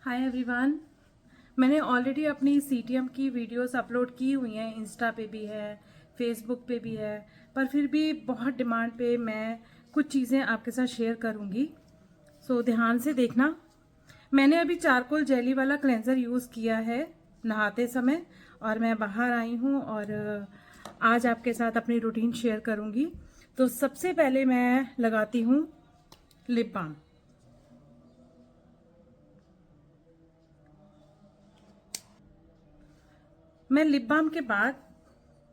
Hi everyone. मैंने already अपनी CTM की वीडियोस अपलोड की हुई हैं, इंस्टा पे भी है, फेसबुक पे भी है, पर फिर भी बहुत डिमांड पे मैं कुछ चीज़ें आपके साथ शेयर करूँगी। सो ध्यान से देखना। मैंने अभी चारकोल जेली वाला क्लेंजर यूज़ किया है नहाते समय, और मैं बाहर आई हूँ और आज आपके साथ अपनी रूटीन शेयर करूँगी। तो सबसे पहले मैं लगाती हूँ लिप बाम। मैं लिप बाम के बाद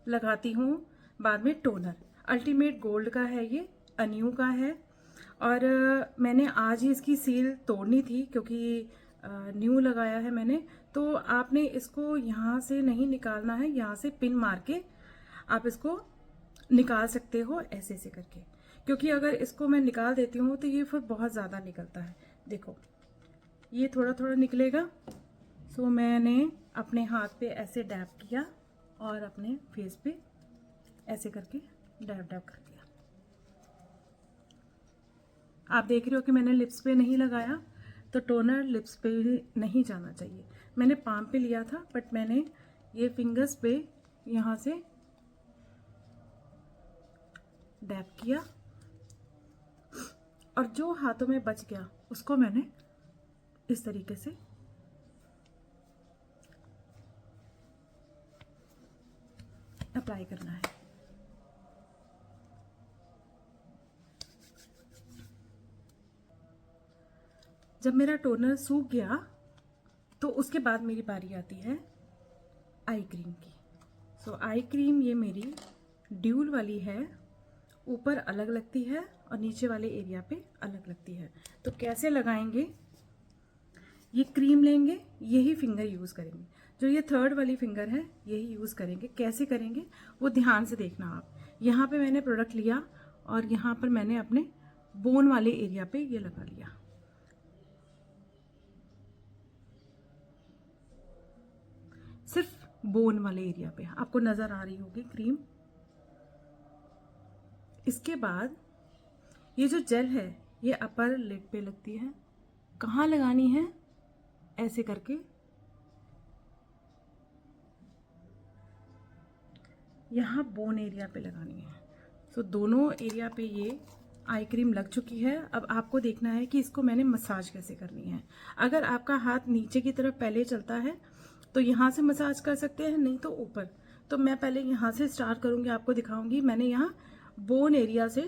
लगाती हूँ बाद में टोनर। अल्टीमेट गोल्ड का है, ये अन्यू का है। और मैंने आज ही इसकी सील तोड़नी थी क्योंकि न्यू लगाया है मैंने। तो आपने इसको यहाँ से नहीं निकालना है, यहाँ से पिन मार के आप इसको निकाल सकते हो ऐसे ऐसे करके, क्योंकि अगर इसको मैं निकाल देती हूँ तो ये फिर बहुत ज़्यादा निकलता है। देखो ये थोड़ा थोड़ा निकलेगा। सो मैंने अपने हाथ पे ऐसे डैब किया और अपने फेस पे ऐसे करके डैब डैब कर दिया। आप देख रहे हो कि मैंने लिप्स पे नहीं लगाया, तो टोनर लिप्स पे नहीं जाना चाहिए। मैंने पाम पे लिया था, बट मैंने ये फिंगर्स पे यहाँ से डैब किया और जो हाथों में बच गया उसको मैंने इस तरीके से अप्लाई करना है। जब मेरा टोनर सूख गया तो उसके बाद मेरी बारी आती है आई क्रीम की। सो आई क्रीम ये मेरी ड्यूल वाली है, ऊपर अलग लगती है और नीचे वाले एरिया पे अलग लगती है। तो कैसे लगाएंगे, ये क्रीम लेंगे, यही फिंगर यूज़ करेंगे। जो ये थर्ड वाली फिंगर है यही यूज़ करेंगे। कैसे करेंगे वो ध्यान से देखना आप। यहाँ पे मैंने प्रोडक्ट लिया और यहाँ पर मैंने अपने बोन वाले एरिया पे ये लगा लिया। सिर्फ बोन वाले एरिया पे आपको नज़र आ रही होगी क्रीम। इसके बाद ये जो जेल है ये अपर लिड पे लगती है। कहाँ लगानी है, ऐसे करके यहाँ बोन एरिया पे लगानी है। सो दोनों एरिया पे ये आई क्रीम लग चुकी है। अब आपको देखना है कि इसको मैंने मसाज कैसे करनी है। अगर आपका हाथ नीचे की तरफ पहले चलता है तो यहाँ से मसाज कर सकते हैं, नहीं तो ऊपर। तो मैं पहले यहाँ से स्टार्ट करूँगी, आपको दिखाऊंगी। मैंने यहाँ बोन एरिया से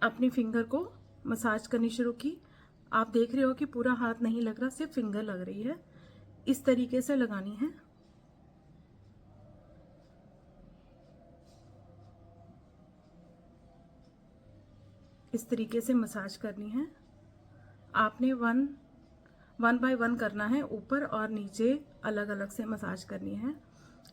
अपनी फिंगर को मसाज करनी शुरू की। आप देख रहे हो कि पूरा हाथ नहीं लग रहा, सिर्फ फिंगर लग रही है। इस तरीके से लगानी है। इस तरीके से मसाज करनी है। आपने वन बाय वन करना है, ऊपर और नीचे अलग अलग से मसाज करनी है।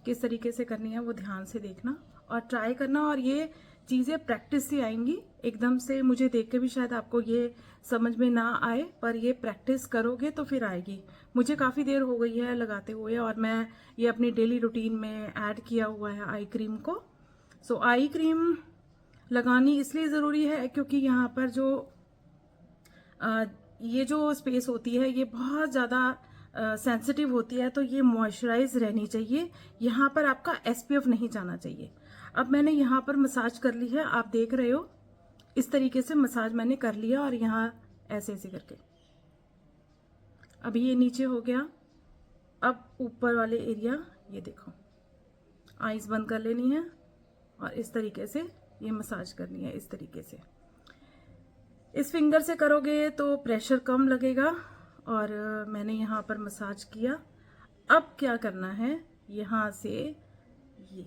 किस तरीके से करनी है वो ध्यान से देखना और ट्राई करना। और ये चीज़ें प्रैक्टिस से आएंगी। एकदम से मुझे देख के भी शायद आपको ये समझ में ना आए, पर ये प्रैक्टिस करोगे तो फिर आएगी। मुझे काफ़ी देर हो गई है लगाते हुए और मैं ये अपनी डेली रूटीन में ऐड किया हुआ है आई क्रीम को। सो आई क्रीम लगानी इसलिए ज़रूरी है क्योंकि यहाँ पर जो ये जो स्पेस होती है ये बहुत ज़्यादा सेंसिटिव होती है, तो ये मॉइस्चराइज रहनी चाहिए। यहाँ पर आपका एसपीएफ नहीं जाना चाहिए। अब मैंने यहाँ पर मसाज कर ली है, आप देख रहे हो इस तरीके से मसाज मैंने कर लिया और यहाँ ऐसे ऐसे करके अभी ये नीचे हो गया। अब ऊपर वाले एरिया ये देखो, आईज बंद कर लेनी है और इस तरीके से ये मसाज करनी है। इस तरीके से इस फिंगर से करोगे तो प्रेशर कम लगेगा। और मैंने यहाँ पर मसाज किया। अब क्या करना है, यहाँ से ये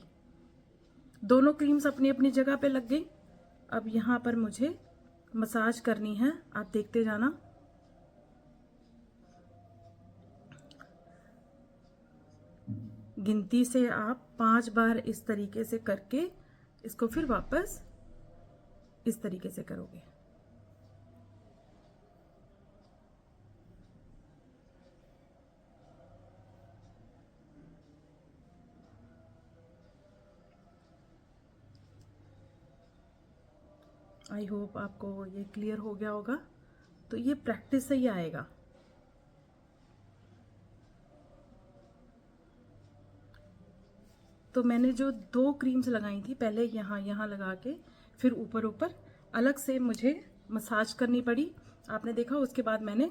दोनों क्रीम्स अपनी अपनी जगह पे लग गई। अब यहाँ पर मुझे मसाज करनी है, आप देखते जाना। गिनती से आप 5 बार इस तरीके से करके इसको फिर वापस इस तरीके से करोगे। आई होप आपको ये क्लियर हो गया होगा। तो ये प्रैक्टिस से ही आएगा। तो मैंने जो 2 क्रीम्स लगाई थी, पहले यहाँ लगा के फिर ऊपर अलग से मुझे मसाज करनी पड़ी, आपने देखा। उसके बाद मैंने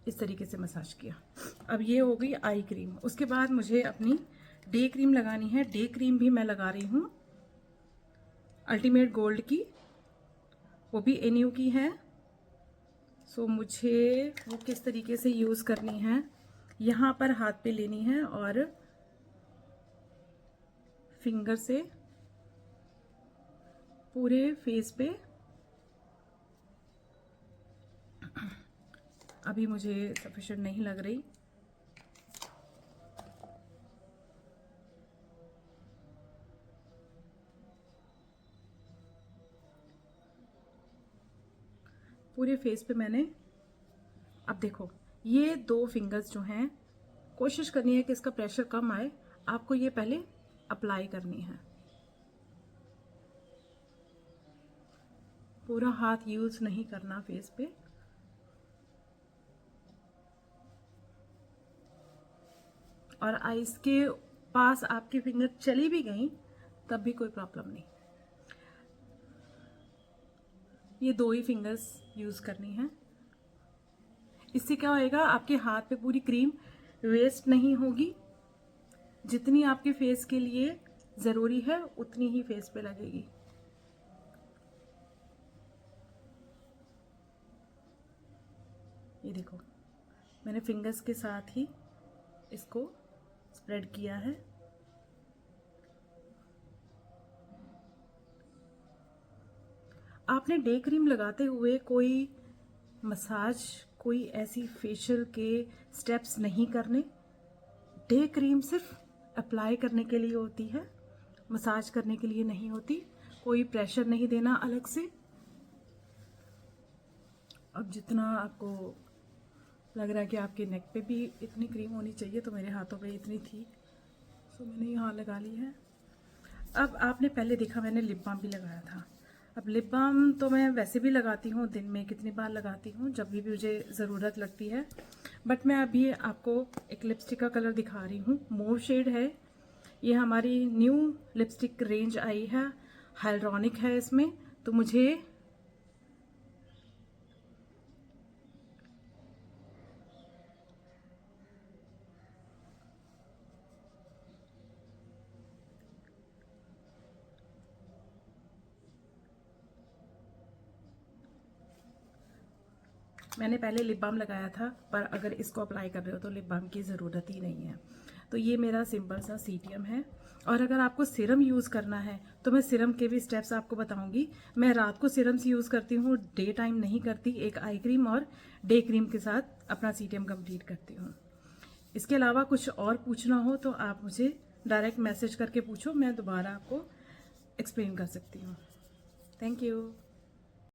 इस तरीके से मसाज किया। अब ये हो गई आई क्रीम। उसके बाद मुझे अपनी डे क्रीम लगानी है। डे क्रीम भी मैं लगा रही हूँ अल्टीमेट गोल्ड की, वो भी एन्यू की है। सो मुझे वो किस तरीके से यूज़ करनी है, यहाँ पर हाथ पे लेनी है और फिंगर से पूरे फेस पे। अभी मुझे सफिशिएंट नहीं लग रही, पूरे फेस पे मैंने। अब देखो ये 2 फिंगर्स जो हैं, कोशिश करनी है कि इसका प्रेशर कम आए। आपको ये पहले अप्लाई करनी है, पूरा हाथ यूज नहीं करना फेस पे। और आईज के पास आपकी फिंगर चली भी गई तब भी कोई प्रॉब्लम नहीं। ये 2 ही फिंगर्स यूज करनी है। इससे क्या होएगा, आपके हाथ पे पूरी क्रीम वेस्ट नहीं होगी। जितनी आपके फेस के लिए ज़रूरी है उतनी ही फेस पे लगेगी। ये देखो मैंने फिंगर्स के साथ ही इसको स्प्रेड किया है। आपने डे क्रीम लगाते हुए कोई मसाज, कोई ऐसी फेशियल के स्टेप्स नहीं करने। डे क्रीम सिर्फ अप्लाई करने के लिए होती है, मसाज करने के लिए नहीं होती। कोई प्रेशर नहीं देना अलग से। अब जितना आपको लग रहा है कि आपके नेक पे भी इतनी क्रीम होनी चाहिए, तो मेरे हाथों पे इतनी थी, तो मैंने यहाँ लगा ली है। अब आपने पहले देखा मैंने लिप बाम भी लगाया था। अब लिप बाम तो मैं वैसे भी लगाती हूँ, दिन में कितनी बार लगाती हूँ, जब भी मुझे ज़रूरत लगती है। बट मैं अभी आपको एक लिपस्टिक का कलर दिखा रही हूँ, मूव शेड है। ये हमारी न्यू लिपस्टिक रेंज आई है, हाइलुरोनिक है इसमें। तो मुझे मैंने पहले लिप बाम लगाया था, पर अगर इसको अप्लाई कर रहे हो तो लिप बाम की ज़रूरत ही नहीं है। तो ये मेरा सिंपल सा सीटीएम है। और अगर आपको सीरम यूज़ करना है तो मैं सीरम के भी स्टेप्स आपको बताऊंगी। मैं रात को सीरम्स यूज़ करती हूँ, डे टाइम नहीं करती। एक आई क्रीम और डे क्रीम के साथ अपना सीटीएम कंप्लीट करती हूँ। इसके अलावा कुछ और पूछना हो तो आप मुझे डायरेक्ट मैसेज करके पूछो, मैं दोबारा आपको एक्सप्लेन कर सकती हूँ। Thank you.